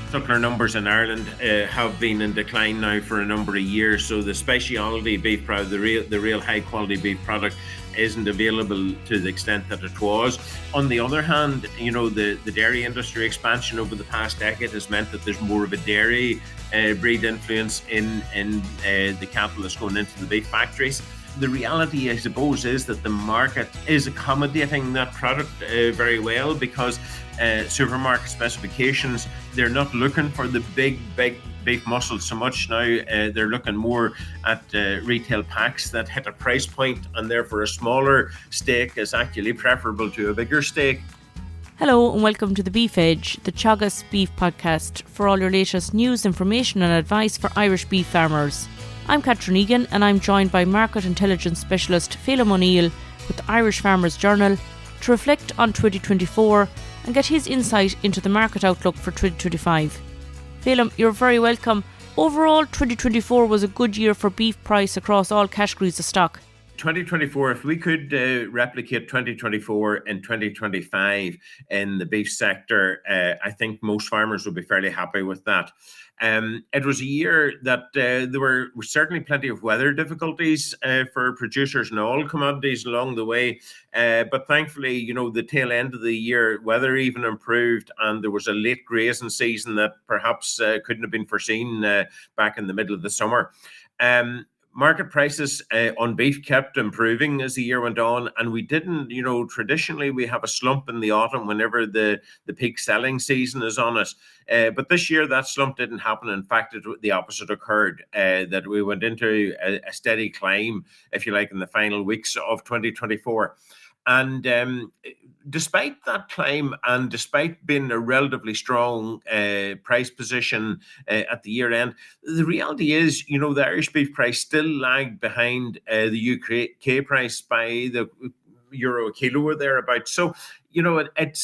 Suckler numbers in Ireland have been in decline now for a number of years. So the specialty beef product, the real high quality beef product, isn't available to the extent that it was. On the other hand, the dairy industry expansion over the past decade has meant that there's more of a dairy breed influence in the cattle that's going into the beef factories. The reality, I suppose, is that the market is accommodating that product very well, because supermarket specifications, they're not looking for the big beef muscle so much now. They're looking more at retail packs that hit a price point, and therefore a smaller steak is actually preferable to a bigger steak. Hello and welcome to the Beef Edge, the Teagasc beef podcast, for all your latest news, information and advice for Irish beef farmers. I'm Catherine Egan and I'm joined by market intelligence specialist Phelim O'Neill with the Irish Farmers Journal to reflect on 2024 and get his insight into the market outlook for 2025. Phelim, you're very welcome. Overall, 2024 was a good year for beef price across all categories of stock. 2024, if we could replicate 2024 in 2025 in the beef sector, I think most farmers would be fairly happy with that. It was a year that there were certainly plenty of weather difficulties for producers in all commodities along the way. But thankfully, the tail end of the year, weather even improved, and there was a late grazing season that perhaps couldn't have been foreseen back in the middle of the summer. Market prices on beef kept improving as the year went on, and we didn't, traditionally we have a slump in the autumn whenever the peak selling season is on it. But this year that slump didn't happen. In fact, the opposite occurred, that we went into a steady climb, if you like, in the final weeks of 2024. And despite that climb, and despite being a relatively strong price position at the year end, the reality is, the Irish beef price still lagged behind the UK price by the euro a kilo or thereabouts. So, that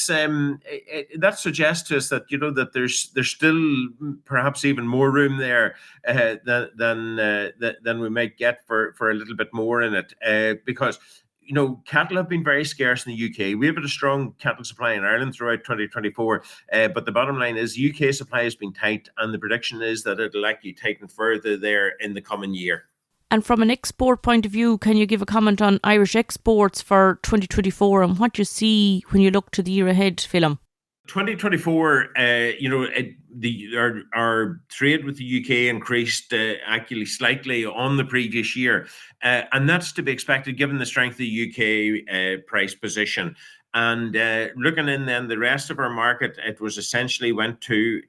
suggests to us that that there's still perhaps even more room there than we might get for a little bit more in it, because cattle have been very scarce in the UK. We have had a strong cattle supply in Ireland throughout 2024, but the bottom line is UK supply has been tight, and the prediction is that it'll likely tighten further there in the coming year. And from an export point of view, can you give a comment on Irish exports for 2024 and what you see when you look to the year ahead, Phelim? 2024, our trade with the UK increased actually slightly on the previous year, and that's to be expected given the strength of the UK price position. And looking in then the rest of our market, it was essentially went to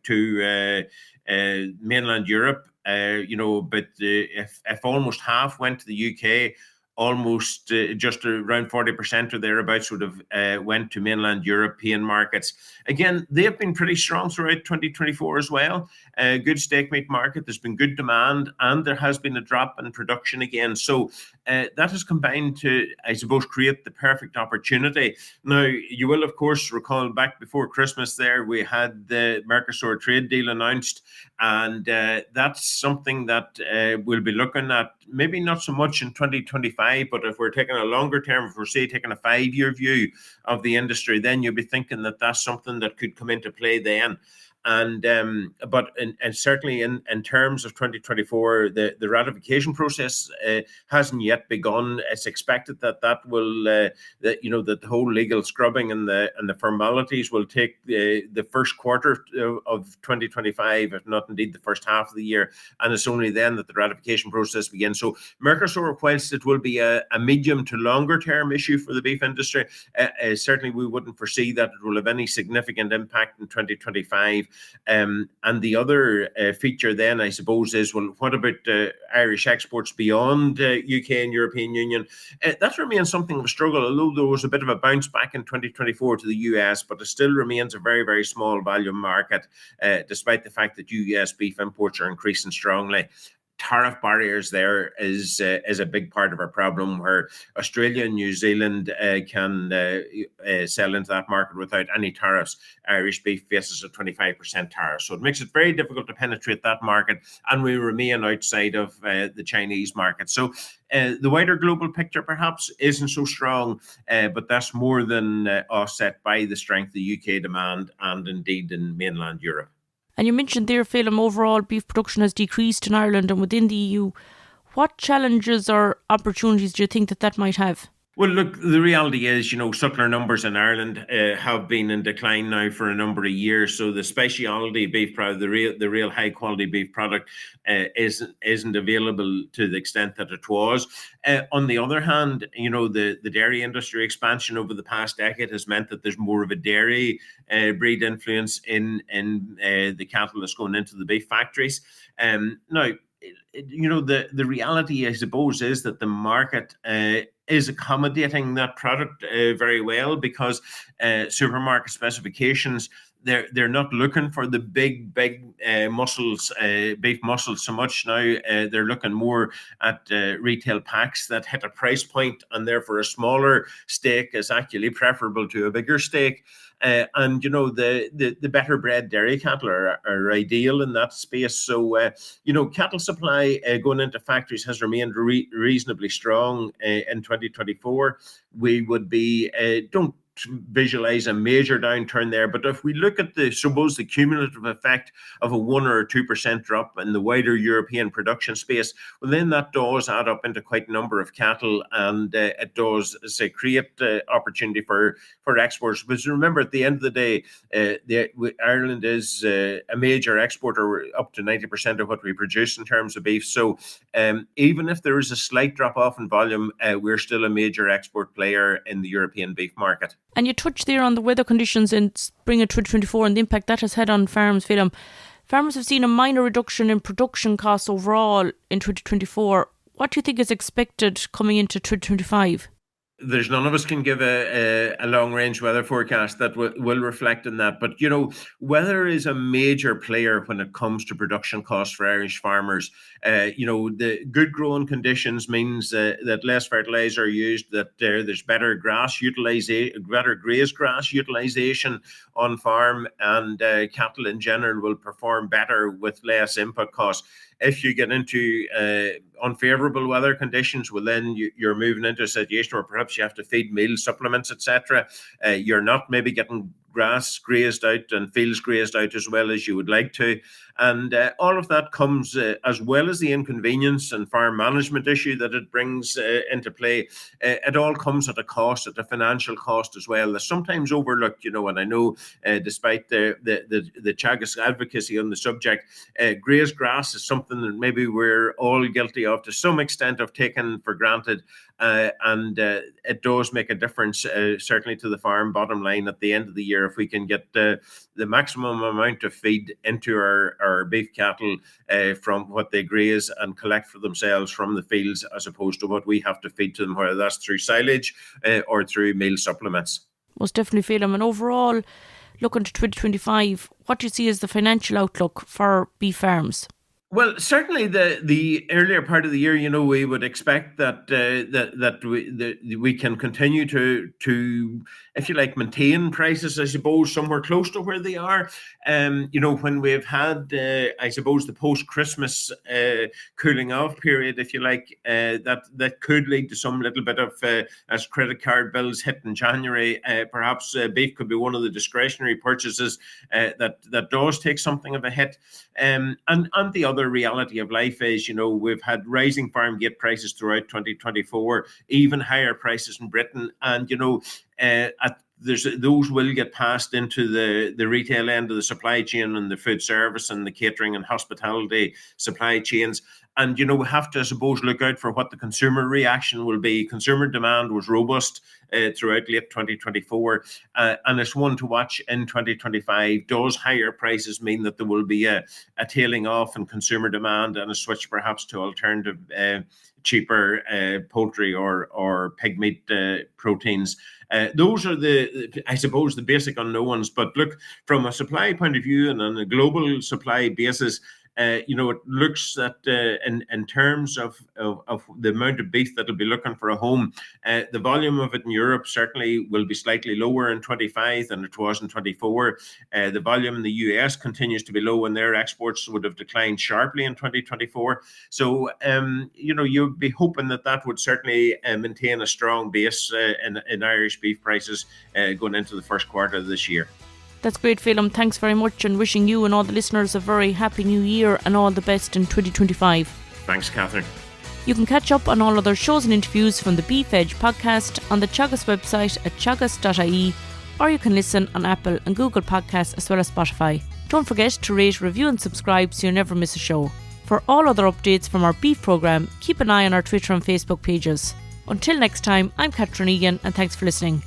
mainland Europe. But if almost half went to the UK, almost just around 40% or thereabouts would have went to mainland European markets. Again, they have been pretty strong throughout 2024 as well. Good steak meat market, there's been good demand, and there has been a drop in production again. So that has combined to, I suppose, create the perfect opportunity. Now, you will, of course, recall back before Christmas there, we had the Mercosur trade deal announced, and that's something that we'll be looking at, maybe not so much in 2025, but if we're taking a longer term, if we're say taking a 5-year view of the industry, then you'll be thinking that that's something that could come into play then. And certainly in terms of 2024, the ratification process hasn't yet begun. It's expected that will that the whole legal scrubbing and the formalities will take the first quarter of 2025, if not indeed the first half of the year, and it's only then that the ratification process begins. So Mercosur, whilst it will be a medium to longer term issue for the beef industry, certainly we wouldn't foresee that it will have any significant impact in 2025. And the other feature then, I suppose, is, well, what about Irish exports beyond UK and European Union? That remains something of a struggle, although there was a bit of a bounce back in 2024 to the US, but it still remains a very, very small volume market, despite the fact that US beef imports are increasing strongly. Tariff barriers there is a big part of our problem, where Australia and New Zealand can sell into that market without any tariffs. Irish beef faces a 25% tariff. So it makes it very difficult to penetrate that market, and we remain outside of the Chinese market. So the wider global picture perhaps isn't so strong, but that's more than offset by the strength of the UK demand and indeed in mainland Europe. And you mentioned there, Phelim, overall beef production has decreased in Ireland and within the EU. What challenges or opportunities do you think that might have? Well, look, the reality is, suckler numbers in Ireland have been in decline now for a number of years. So the specialty beef product, the real high quality beef product, isn't available to the extent that it was. On the other hand, the dairy industry expansion over the past decade has meant that there's more of a dairy breed influence in the cattle that's going into the beef factories. Now, the reality, I suppose, is that the market is accommodating that product very well, because supermarket specifications, they're not looking for the big muscles, beef muscles so much now. They're looking more at retail packs that hit a price point, and therefore a smaller steak is actually preferable to a bigger steak. And the better bred dairy cattle are ideal in that space. So cattle supply going into factories has remained reasonably strong in 2024. We would be don't visualize a major downturn there, but if we look at the cumulative effect of a 1 or 2% drop in the wider European production space, well, then that does add up into quite a number of cattle, and it does create opportunity for exports. Because remember, at the end of the day, Ireland is a major exporter, up to 90% of what we produce in terms of beef. So even if there is a slight drop off in volume, we're still a major export player in the European beef market. And you touched there on the weather conditions in spring of 2024 and the impact that has had on farms, Phelim. Farmers have seen a minor reduction in production costs overall in 2024. What do you think is expected coming into 2025? There's none of us can give a long-range weather forecast that will reflect in that. But, weather is a major player when it comes to production costs for Irish farmers. The good growing conditions means that less fertilizer are used, that there's better grass utilization, better grazed grass utilization on farm, and cattle in general will perform better with less input costs. If you get into unfavorable weather conditions, well, then you're moving into a situation where perhaps you have to feed meal supplements, etc. You're not maybe getting grass grazed out and fields grazed out as well as you would like to. And all of that comes, as well as the inconvenience and farm management issue that it brings into play. It all comes at a cost, at a financial cost as well. That's sometimes overlooked, and I know despite the Teagasc advocacy on the subject, grazed grass is something that maybe we're all guilty of to some extent of taking for granted. And it does make a difference, certainly to the farm bottom line at the end of the year, if we can get the maximum amount of feed into our beef cattle from what they graze and collect for themselves from the fields, as opposed to what we have to feed to them, whether that's through silage or through meal supplements. Most definitely, Phelim. And overall, looking to 2025, what do you see as the financial outlook for beef farms? Well, certainly the earlier part of the year, we would expect that we can continue to, if you like, maintain prices, I suppose, somewhere close to where they are. When we've had, I suppose, the post-Christmas cooling off period, if you like, that could lead to some little bit of, as credit card bills hit in January, perhaps beef could be one of the discretionary purchases that does take something of a hit. And the other reality of life is, we've had rising farm gate prices throughout 2024, even higher prices in Britain, and those will get passed into the retail end of the supply chain and the food service and the catering and hospitality supply chains. And, we have to, I suppose, look out for what the consumer reaction will be. Consumer demand was robust throughout late 2024, and it's one to watch in 2025. Does higher prices mean that there will be a tailing off in consumer demand and a switch perhaps to alternative cheaper poultry or pig meat proteins? Those are I suppose, the basic unknowns. But look, from a supply point of view and on a global supply basis, it looks that in terms of the amount of beef that will be looking for a home, the volume of it in Europe certainly will be slightly lower in 25 than it was in 24. The volume in the US continues to be low, and their exports would have declined sharply in 2024. So, you'd be hoping that would certainly maintain a strong base in Irish beef prices going into the first quarter of this year. That's great, Phelim. Thanks very much, and wishing you and all the listeners a very happy new year and all the best in 2025. Thanks, Catherine. You can catch up on all other shows and interviews from the Beef Edge podcast on the Teagasc website at teagasc.ie, or you can listen on Apple and Google Podcasts as well as Spotify. Don't forget to rate, review and subscribe so you never miss a show. For all other updates from our beef programme, keep an eye on our Twitter and Facebook pages. Until next time, I'm Catherine Egan, and thanks for listening.